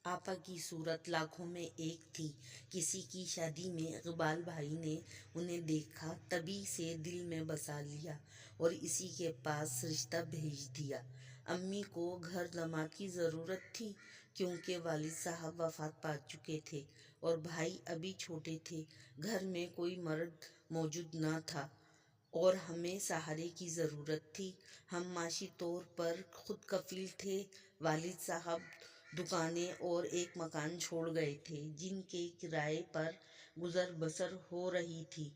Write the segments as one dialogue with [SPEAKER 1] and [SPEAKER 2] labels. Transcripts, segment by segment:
[SPEAKER 1] آپا کی صورت لاکھوں میں ایک تھی۔ کسی کی شادی میں اقبال بھائی نے انہیں دیکھا، تبھی سے دل میں بسا لیا اور اسی کے پاس رشتہ بھیج دیا۔ امی کو گھر داماد کی ضرورت تھی کیونکہ والد صاحب وفات پا چکے تھے اور بھائی ابھی چھوٹے تھے۔ گھر میں کوئی مرد موجود نہ تھا اور ہمیں سہارے کی ضرورت تھی۔ ہم معاشی طور پر خود کفیل تھے۔ والد صاحب دکانیں اور ایک مکان چھوڑ گئے تھے جن کے کرائے پر گزر بسر ہو رہی تھی۔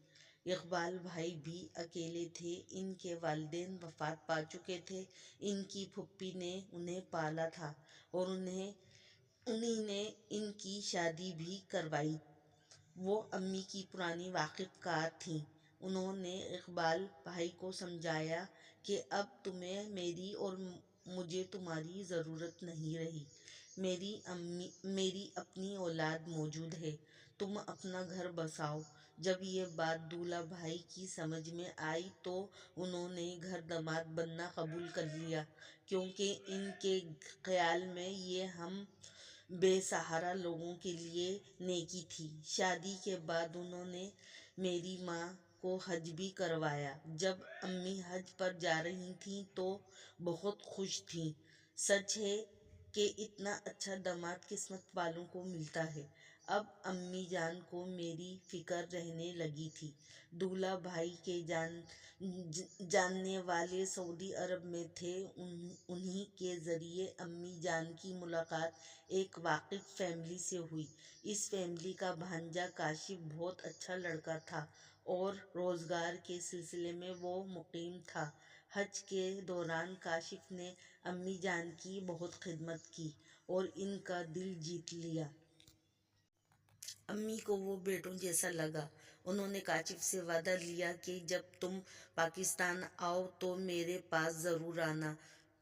[SPEAKER 1] اقبال بھائی بھی اکیلے تھے۔ ان کے والدین وفات پا چکے تھے۔ ان کی پھوپھی نے انہیں پالا تھا اور انہی نے ان کی شادی بھی کروائی۔ وہ امی کی پرانی واقف کار تھیں۔ انہوں نے اقبال بھائی کو سمجھایا کہ اب تمہیں میری اور مجھے تمہاری ضرورت نہیں رہی۔ میری اپنی اولاد موجود ہے، تم اپنا گھر بساؤ۔ جب یہ بات دولہا بھائی کی سمجھ میں آئی تو انہوں نے گھر داماد بننا قبول کر لیا، کیونکہ ان کے خیال میں یہ ہم بے سہارا لوگوں کے لیے نیکی تھی۔ شادی کے بعد انہوں نے میری ماں کو حج بھی کروایا۔ جب امی حج پر جا رہی تھیں تو بہت خوش تھیں۔ سچ ہے کہ اتنا اچھا داماد قسمت والوں کو ملتا ہے۔ اب امی جان کو میری فکر رہنے لگی تھی۔ دولہا بھائی کے جاننے والے سعودی عرب میں تھے۔ انہی کے ذریعے امی جان کی ملاقات ایک واقف فیملی سے ہوئی۔ اس فیملی کا بھانجا کاشف بہت اچھا لڑکا تھا اور روزگار کے سلسلے میں وہ مقیم تھا۔ حج کے دوران کاشف نے امی جان کی بہت خدمت کی اور ان کا دل جیت لیا۔ امی کو وہ بیٹوں جیسا لگا۔ انہوں نے کاشف سے وعدہ لیا کہ جب تم پاکستان آؤ تو میرے پاس ضرور آنا۔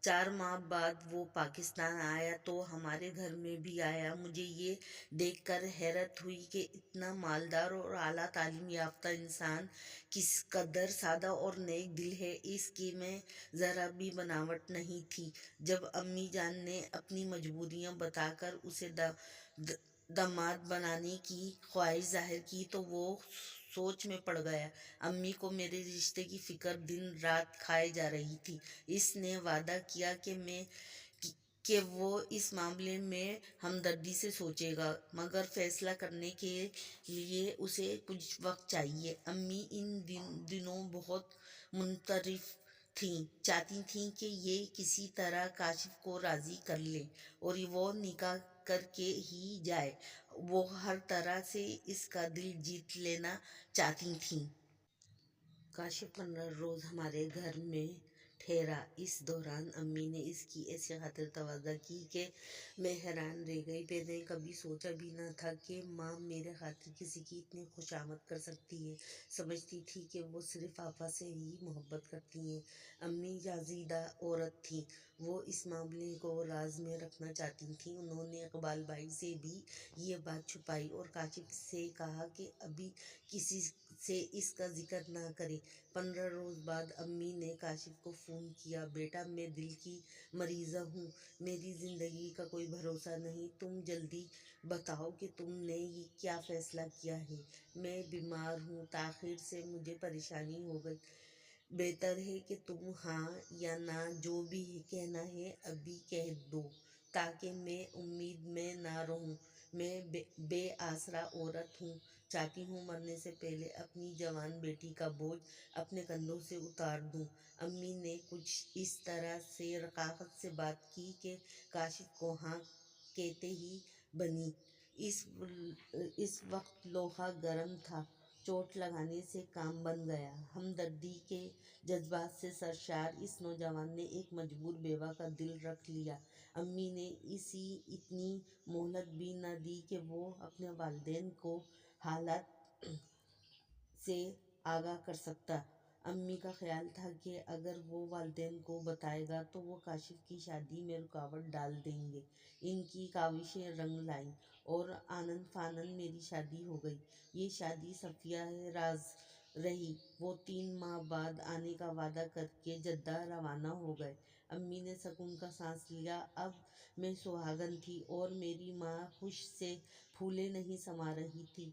[SPEAKER 1] 4 ماہ بعد وہ پاکستان آیا تو ہمارے گھر میں بھی آیا۔ مجھے یہ دیکھ کر حیرت ہوئی کہ اتنا مالدار اور اعلیٰ تعلیم یافتہ انسان کس قدر سادہ اور نیک دل ہے، اس کی میں ذرا بھی بناوٹ نہیں تھی۔ جب امی جان نے اپنی مجبوریاں بتا کر اسے داماد بنانے کی خواہش ظاہر کی تو وہ سوچ میں پڑ گیا۔ امی کو میرے رشتے کی فکر دن رات کھائے جا رہی تھی۔ اس نے وعدہ کیا کہ وہ اس معاملے میں ہمدردی سے سوچے گا، مگر فیصلہ کرنے کے لیے اسے کچھ وقت چاہیے۔ امی ان دنوں بہت مضطرب تھیں، چاہتی تھیں کہ یہ کسی طرح کاشف کو راضی کر لیں اور وہ نکاح کر کے ہی جائے۔ وہ ہر طرح سے اس کا دل جیت لینا چاہتی تھیں۔ کاشف 15 روز ہمارے گھر میں ٹھہرا۔ اس دوران امی نے اس کی ایسی خاطر تواضع کی کہ میں حیران رہ گئی۔ میں نے کبھی سوچا بھی نہ تھا کہ ماں میرے خاطر کسی کی اتنی خوشامد کر سکتی ہے۔ سمجھتی تھی کہ وہ صرف آپا سے ہی محبت کرتی ہیں۔ امی جہیزیدہ عورت تھیں، وہ اس معاملے کو راز میں رکھنا چاہتی تھیں۔ انہوں نے اقبال بھائی سے بھی یہ بات چھپائی اور کاشف سے کہا کہ ابھی کسی سے اس کا ذکر نہ کرے۔ 15 روز بعد امی نے کاشف کو فون کیا، بیٹا میں دل کی مریضہ ہوں، میری زندگی کا کوئی بھروسہ نہیں، تم جلدی بتاؤ کہ تم نے کیا فیصلہ کیا ہے۔ میں بیمار ہوں، تاخیر سے مجھے پریشانی ہو گئی، بہتر ہے کہ تم ہاں یا نہ جو بھی کہنا ہے ابھی کہہ دو تاکہ میں امید میں نہ رہوں۔ میں بے آسرا عورت ہوں، چاہتی ہوں مرنے سے پہلے اپنی جوان بیٹی کا بوجھ اپنے کندھوں سے اتار دوں۔ امی نے کچھ اس طرح سے رقاقت سے بات کی کہ کاشف کو ہاں کہتے ہی بنی۔ اس وقت لوہا گرم تھا، چوٹ لگانے سے کام بن گیا۔ ہمدردی کے جذبات سے سرشار اس نوجوان نے ایک مجبور بیوہ کا دل رکھ لیا۔ امی نے اسے اتنی مہلت بھی نہ دی کہ وہ اپنے والدین کو حالات سے آگاہ کر سکتا۔ امی کا خیال تھا کہ اگر وہ والدین کو بتائے گا تو وہ کاشف کی شادی میں رکاوٹ ڈال دیں گے۔ ان کی کاوشیں رنگ لائیں اور آنن فانن میری شادی ہو گئی۔ یہ شادی خفیہ راز رہی۔ وہ 3 ماہ بعد آنے کا وعدہ کر کے جدہ روانہ ہو گئے۔ امی نے سکون کا سانس لیا۔ اب میں سہاگن تھی اور میری ماں خوش سے پھولے نہیں سما رہی تھی۔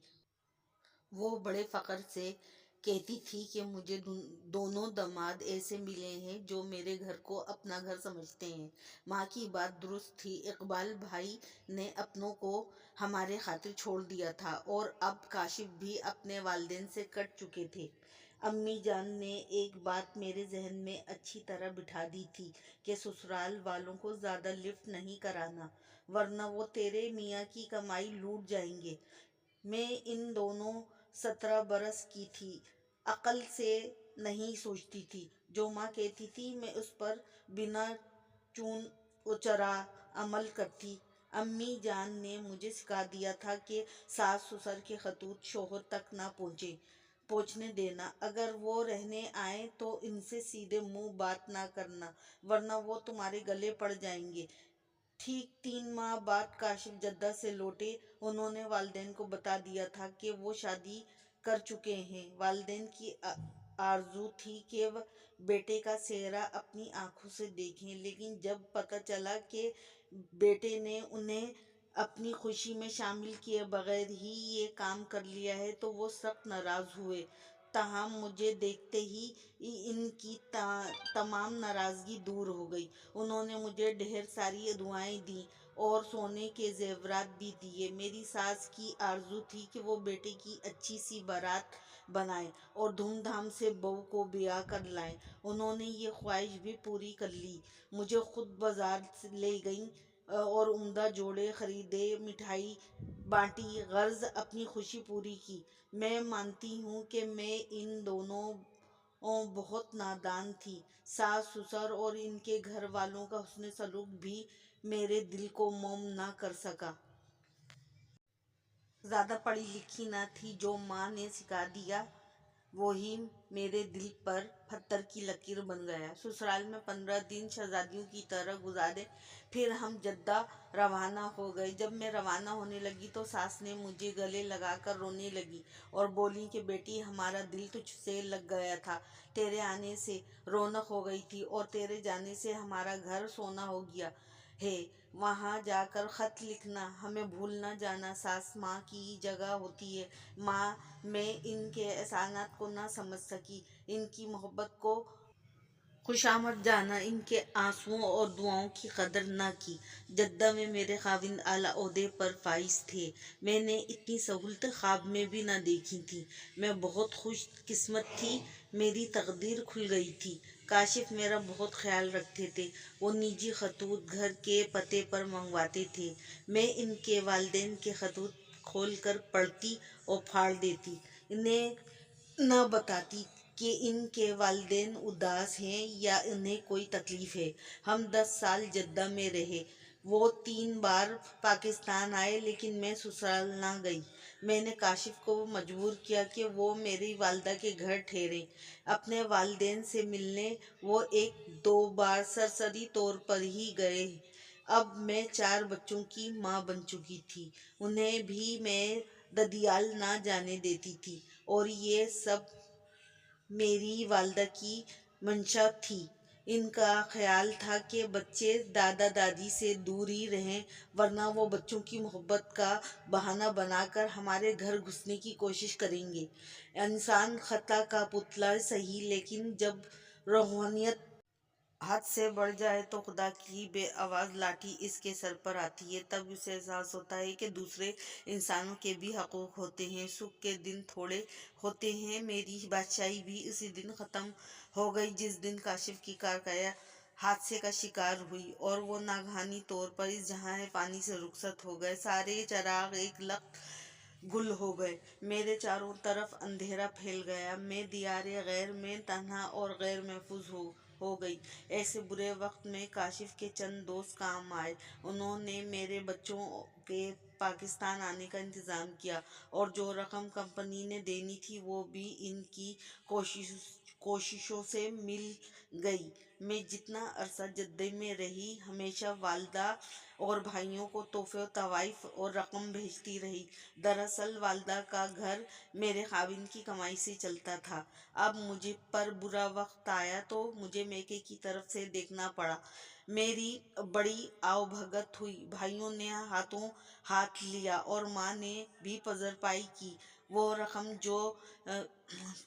[SPEAKER 1] وہ بڑے فخر سے کہتی تھی کہ مجھے دونوں داماد ایسے ملے ہیں جو میرے گھر کو اپنا گھر سمجھتے ہیں۔ ماں کی بات درست تھی۔ اقبال بھائی نے اپنوں کو ہمارے خاطر چھوڑ دیا تھا اور اب کاشف بھی اپنے والدین سے کٹ چکے تھے۔ امی جان نے ایک بات میرے ذہن میں اچھی طرح بٹھا دی تھی کہ سسرال والوں کو زیادہ لفٹ نہیں کرانا، ورنہ وہ تیرے میاں کی کمائی لوٹ جائیں گے۔ میں ان دونوں 17 برس کی تھی، عقل سے نہیں سوچتی تھی۔ جو ماں کہتی تھی میں اس پر بنا چون چرا عمل کرتی۔ امی جان نے مجھے سکھا دیا تھا کہ ساس سسر کے خطوط شوہر تک نہ پہنچنے دینا۔ اگر وہ رہنے آئیں تو ان سے سیدھے منہ بات نہ کرنا، ورنہ وہ تمہارے گلے پڑ جائیں گے۔ ٹھیک 3 ماہ بعد کاشف جدہ سے لوٹے۔ انہوں نے والدین کو بتا دیا تھا کہ وہ شادی کر چکے ہیں۔ والدین کی آرزو تھی کہ وہ بیٹے کا چہرہ اپنی آنکھوں سے دیکھیں، لیکن جب پتہ چلا کہ بیٹے نے انہیں اپنی خوشی میں شامل کیے بغیر ہی یہ کام کر لیا ہے تو وہ سخت ناراض ہوئے۔ تاہم مجھے دیکھتے ہی ان کی تمام ناراضگی دور ہو گئی۔ انہوں نے مجھے ڈھیر ساری دعائیں دیں اور سونے کے زیورات بھی دیے۔ میری ساس کی آرزو تھی کہ وہ بیٹے کی اچھی سی بارات بنائیں اور دھوم دھام سے بہو کو بیاہ کر لائیں۔ انہوں نے یہ خواہش بھی پوری کر لی۔ مجھے خود بازار لے گئیں اور عمدہ جوڑے خریدے، مٹھائی بانٹی، غرض اپنی خوشی پوری کی۔ میں مانتی ہوں کہ میں ان دونوں بہت نادان تھی۔ ساس سسر اور ان کے گھر والوں کا حسن سلوک بھی میرے دل کو موم نہ کر سکا۔ زیادہ پڑھی لکھی نہ تھی۔ جو ماں نے سکھا دیا وہی میرے دل پر پتھر کی لکیر بن گیا۔ سسرال میں 15 دن شہزادیوں کی طرح گزارے، پھر ہم جدہ روانہ ہو گئے۔ جب میں روانہ ہونے لگی تو ساس نے مجھے گلے لگا کر رونے لگی اور بولی کہ بیٹی ہمارا دل تجھ سے لگ گیا تھا، تیرے آنے سے رونق ہو گئی تھی اور تیرے جانے سے ہمارا گھر سونا ہو گیا ہے۔ وہاں جا کر خط لکھنا، ہمیں بھول نہ جانا۔ ساس ماں کی جگہ ہوتی ہے۔ ماں میں ان کے احسانات کو نہ سمجھ سکی، ان کی محبت کو خوشامد جانا، ان کے آنسوؤں اور دعاؤں کی قدر نہ کی۔ جدہ میں میرے خاوند اعلیٰ عہدے پر فائز تھے۔ میں نے اتنی سہولتیں خواب میں بھی نہ دیکھی تھیں۔ میں بہت خوش قسمت تھی، میری تقدیر کھل گئی تھی۔ کاشف میرا بہت خیال رکھتے تھے۔ وہ نجی خطوط گھر کے پتے پر منگواتے تھے۔ میں ان کے والدین کے خطوط کھول کر پڑھتی اور پھاڑ دیتی، انہیں نہ بتاتی کہ ان کے والدین اداس ہیں یا انہیں کوئی تکلیف ہے۔ ہم 10 سال جدہ میں رہے۔ وہ 3 بار پاکستان آئے لیکن میں سسرال نہ گئی۔ میں نے کاشف کو مجبور کیا کہ وہ میری والدہ کے گھر ٹھہرے۔ اپنے والدین سے ملنے وہ 1-2 بار سرسری طور پر ہی گئے۔ اب میں 4 بچوں کی ماں بن چکی تھی، انہیں بھی میں ددیال نہ جانے دیتی تھی، اور یہ سب میری والدہ کی منشا تھی۔ ان کا خیال تھا کہ بچے دادا دادی سے دور ہی رہیں، ورنہ وہ بچوں کی محبت کا بہانہ بنا کر ہمارے گھر گھسنے کی کوشش کریں گے۔ انسان خطا کا پتلا سہی، لیکن جب روحانیت حد سے بڑھ جائے تو خدا کی بے آواز لاٹھی اس کے سر پر آتی ہے۔ تب اسے احساس ہوتا ہے کہ دوسرے انسانوں کے بھی حقوق ہوتے ہیں۔ سکھ کے دن تھوڑے ہوتے ہیں۔ میری بادشاہی بھی اسی دن ختم ہو گئی جس دن کاشف کی کار کایا حادثے کا شکار ہوئی اور وہ ناگہانی طور پر اس جہاں فانی سے رخصت ہو گئے۔ سارے چراغ ایک لخت گل ہو گئے۔ میرے چاروں طرف اندھیرا پھیل گیا۔ میں دیار غیر میں تنہا اور غیر محفوظ ہو گئی۔ ایسے برے وقت میں کاشف کے چند دوست کام آئے۔ انہوں نے میرے بچوں کے پاکستان آنے کا انتظام کیا اور جو رقم کمپنی نے دینی تھی وہ بھی ان کی کوششوں سے مل گئی۔ میں جتنا عرصہ جدہ میں رہی ہمیشہ والدہ اور بھائیوں کو تحفے و تحائف اور رقم بھیجتی رہی۔ دراصل والدہ کا گھر میرے خاوند کی کمائی سے چلتا تھا۔ اب مجھے پر برا وقت آیا تو مجھے میکے کی طرف سے دیکھنا پڑا۔ میری بڑی آؤ بھگت ہوئی، بھائیوں نے ہاتھوں ہاتھ لیا اور ماں نے بھی پذیرائی کی۔ وہ رقم جو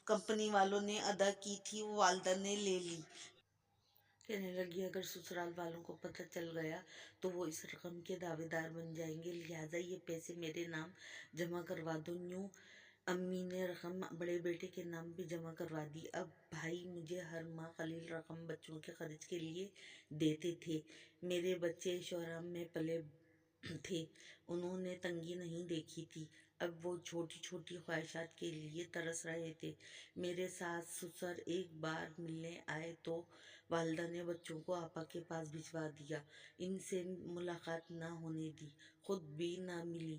[SPEAKER 1] کمپنی والوں نے ادا کی تھی وہ والدہ نے لے لی۔ کہنے لگی اگر سسرال والوں کو پتہ چل گیا تو وہ اس رقم کے دعوے دار بن جائیں گے، لہٰذا یہ پیسے میرے نام جمع کروا دو۔ یوں امی نے رقم بڑے بیٹے کے نام پہ جمع کروا دی۔ اب بھائی مجھے ہر ماہ قلیل رقم بچوں کے خرچ کے لیے دیتے تھے۔ میرے بچے عیش و آرام میں پلے تھے، انہوں نے تنگی نہیں دیکھی تھی۔ اب وہ چھوٹی چھوٹی خواہشات کے لیے ترس رہے تھے۔ میرے ساس سسر ایک بار ملنے آئے تو والدہ نے بچوں کو آپا کے پاس بھجوا دیا، ان سے ملاقات نہ ہونے دی، خود بھی نہ ملی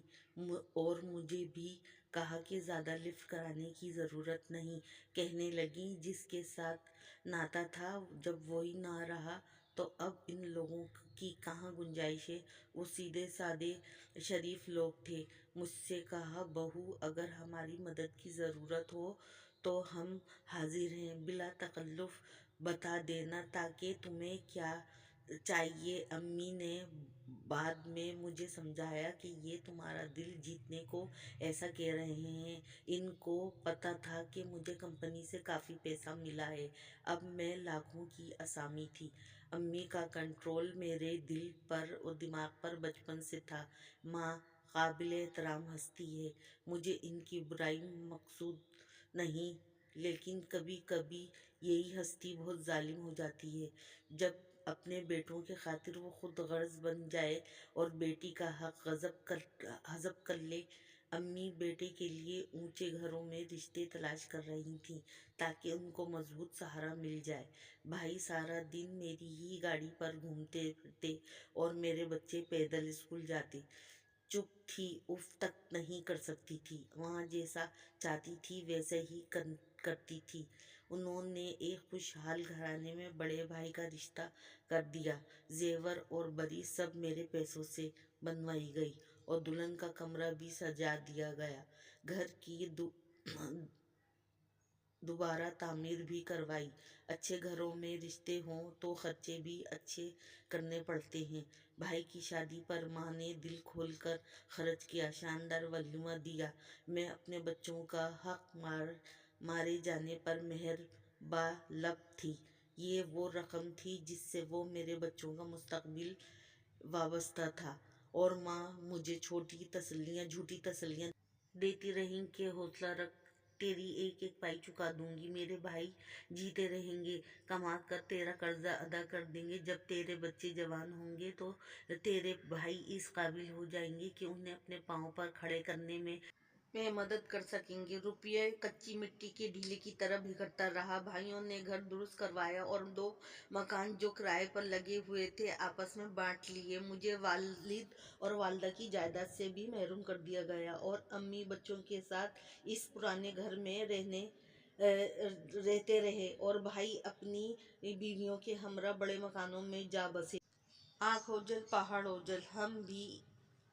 [SPEAKER 1] اور مجھے بھی کہا کہ زیادہ لفٹ کرانے کی ضرورت نہیں۔ کہنے لگیں جس کے ساتھ ناتا تھا جب وہی نہ رہا تو اب ان لوگوں کی کہاں گنجائش ہے، وہ سیدھے سادے شریف لوگ تھے۔ مجھ سے کہا بہو اگر ہماری مدد کی ضرورت ہو تو ہم حاضر ہیں، بلا تکلف بتا دینا تاکہ تمہیں کیا چاہیے۔ امی نے بعد میں مجھے سمجھایا کہ یہ تمہارا دل جیتنے کو ایسا کہہ رہے ہیں، ان کو پتہ تھا کہ مجھے کمپنی سے کافی پیسہ ملا ہے، اب میں لاکھوں کی آسامی تھی۔ امی کا کنٹرول میرے دل پر اور دماغ پر بچپن سے تھا۔ ماں قابل احترام ہستی ہے، مجھے ان کی برائی مقصود نہیں، لیکن کبھی کبھی یہی ہستی بہت ظالم ہو جاتی ہے جب اپنے بیٹوں کی خاطر وہ خود غرض بن جائے اور بیٹی کا حق حذف کر لے۔ امی بیٹے کے لیے اونچے گھروں میں رشتے تلاش کر رہی تھیں تاکہ ان کو مضبوط سہارا مل جائے۔ بھائی سارا دن میری ہی گاڑی پر گھومتے پھرتے اور میرے بچے پیدل اسکول جاتے۔ چپ تھی، اف تک نہیں کر سکتی تھی، وہاں جیسا چاہتی تھی ویسے ہی کرتی تھی۔ انہوں نے ایک خوشحال گھرانے میں بڑے بھائی کا رشتہ کر دیا، زیور اور بری سب میرے پیسوں سے بنوائی گئی اور دلہن کا کمرہ بھی سجا دیا گیا، گھر کی دوبارہ تعمیر بھی کروائی۔ اچھے گھروں میں رشتے ہوں تو خرچے بھی اچھے کرنے پڑتے ہیں۔ بھائی کی شادی پر ماں نے دل کھول کر خرچ کیا، شاندار ولیمہ دیا۔ میں اپنے بچوں کا حق مارے جانے پر مہر با لب تھی۔ یہ وہ رقم تھی جس سے وہ میرے بچوں کا مستقبل وابستہ تھا، اور ماں مجھے جھوٹی تسلیاں دیتی رہیں کہ حوصلہ رکھ، تیری ایک ایک پائی چکا دوں گی، میرے بھائی جیتے رہیں گے، کما کر تیرا قرضہ ادا کر دیں گے، جب تیرے بچے جوان ہوں گے تو تیرے بھائی اس قابل ہو جائیں گے کہ انہیں اپنے پاؤں پر کھڑے کرنے میں مدد کر سکیں گے۔ روپیہ کچی مٹی کے ڈھیلے کی طرح بکھرتا رہا۔ بھائیوں نے گھر درست کروایا اور 2 مکان جو کرائے پر لگے ہوئے تھے آپس میں بانٹ لیے۔ مجھے والد اور والدہ کی جائیداد سے بھی محروم کر دیا گیا اور امی بچوں کے ساتھ اس پرانے گھر میں رہتے رہے اور بھائی اپنی بیویوں کے ہمراہ بڑے مکانوں میں جا بسے۔ آنکھ اوجھل پہاڑ اوجھل، ہم بھی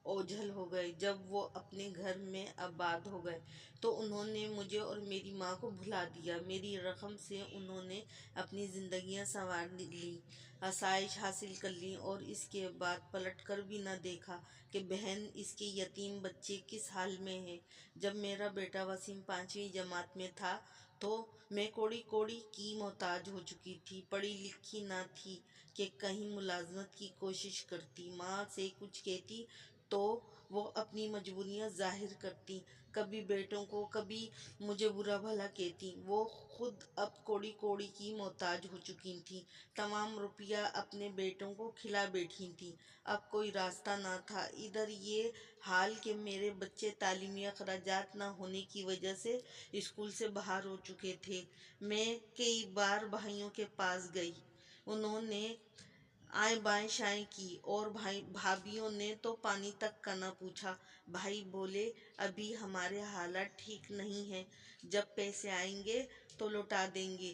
[SPEAKER 1] اوجھل ہو گئے۔ جب وہ اپنے گھر میں آباد ہو گئے تو انہوں نے مجھے اور میری ماں کو بھلا دیا۔ میری رقم سے انہوں نے اپنی زندگیاں سنوار لیں، آسائش حاصل کر لی اور اس کے بعد پلٹ کر بھی نہ دیکھا کہ بہن اس کے یتیم بچے کس حال میں ہیں۔ جب میرا بیٹا وسیم 5ویں جماعت میں تھا تو میں کوڑی کوڑی کی محتاج ہو چکی تھی، پڑھی لکھی نہ تھی کہ کہیں ملازمت کی کوشش کرتی۔ ماں سے کچھ کہتی تو وہ اپنی مجبوریاں ظاہر کرتیں، کبھی بیٹوں کو کبھی مجھے برا بھلا کہتیں۔ وہ خود اب کوڑی کوڑی کی محتاج ہو چکی تھیں، تمام روپیہ اپنے بیٹوں کو کھلا بیٹھی تھیں، اب کوئی راستہ نہ تھا۔ ادھر یہ حال کہ میرے بچے تعلیمی اخراجات نہ ہونے کی وجہ سے اسکول سے باہر ہو چکے تھے۔ میں کئی بار بھائیوں کے پاس گئی، انہوں نے آئیں بائیں شائیں کی اور بھابھیوں نے تو پانی تک کا نہ پوچھا۔ بھائی بولے ابھی ہمارے حالات ٹھیک نہیں ہیں، جب پیسے آئیں گے تو لوٹا دیں گے۔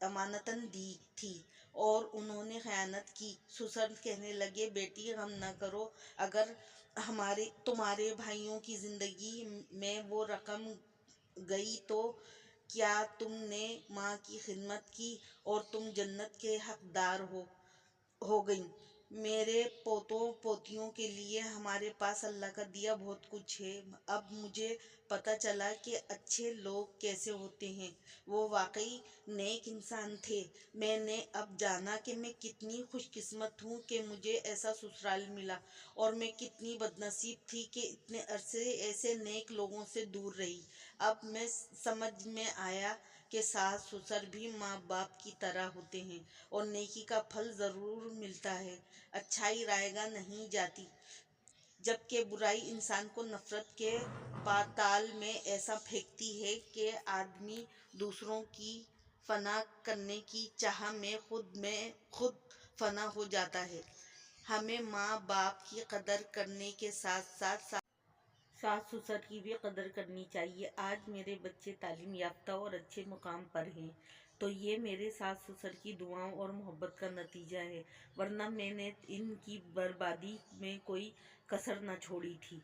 [SPEAKER 1] امانتاً دی تھی اور انہوں نے خیانت کی۔ سسر کہنے لگے، بیٹی غم نہ کرو، اگر تمہارے بھائیوں کی زندگی میں وہ رقم گئی تو کیا تم نے ماں کی خدمت کی اور تم جنت کے حقدار ہو گئیں۔ میرے پوتوں پوتیوں کے لیے ہمارے پاس اللہ کا دیا بہت کچھ ہے۔ اب مجھے پتہ چلا کہ اچھے لوگ کیسے ہوتے ہیں، وہ واقعی نیک انسان تھے۔ میں نے اب جانا کہ میں کتنی خوش قسمت ہوں کہ مجھے ایسا سسرال ملا، اور میں کتنی بد نصیب تھی کہ اتنے عرصے ایسے نیک لوگوں سے دور رہی۔ اب میں سمجھ میں آیا کہ ساس سسر بھی ماں باپ کی طرح ہوتے ہیں اور نیکی کا پھل ضرور ملتا ہے۔ اچھائی رائے گاہ نہیں جاتی، جبکہ برائی انسان کو نفرت کے پاتال میں ایسا پھینکتی ہے کہ آدمی دوسروں کی فنا کرنے کی چاہ میں خود فنا ہو جاتا ہے۔ ہمیں ماں باپ کی قدر کرنے کے ساتھ ساتھ ساس سسر کی بھی قدر کرنی چاہیے۔ آج میرے بچے تعلیم یافتہ اور اچھے مقام پر ہیں تو یہ میرے ساس سسر کی دعاؤں اور محبت کا نتیجہ ہے، ورنہ میں نے ان کی بربادی میں کوئی کسر نہ چھوڑی تھی۔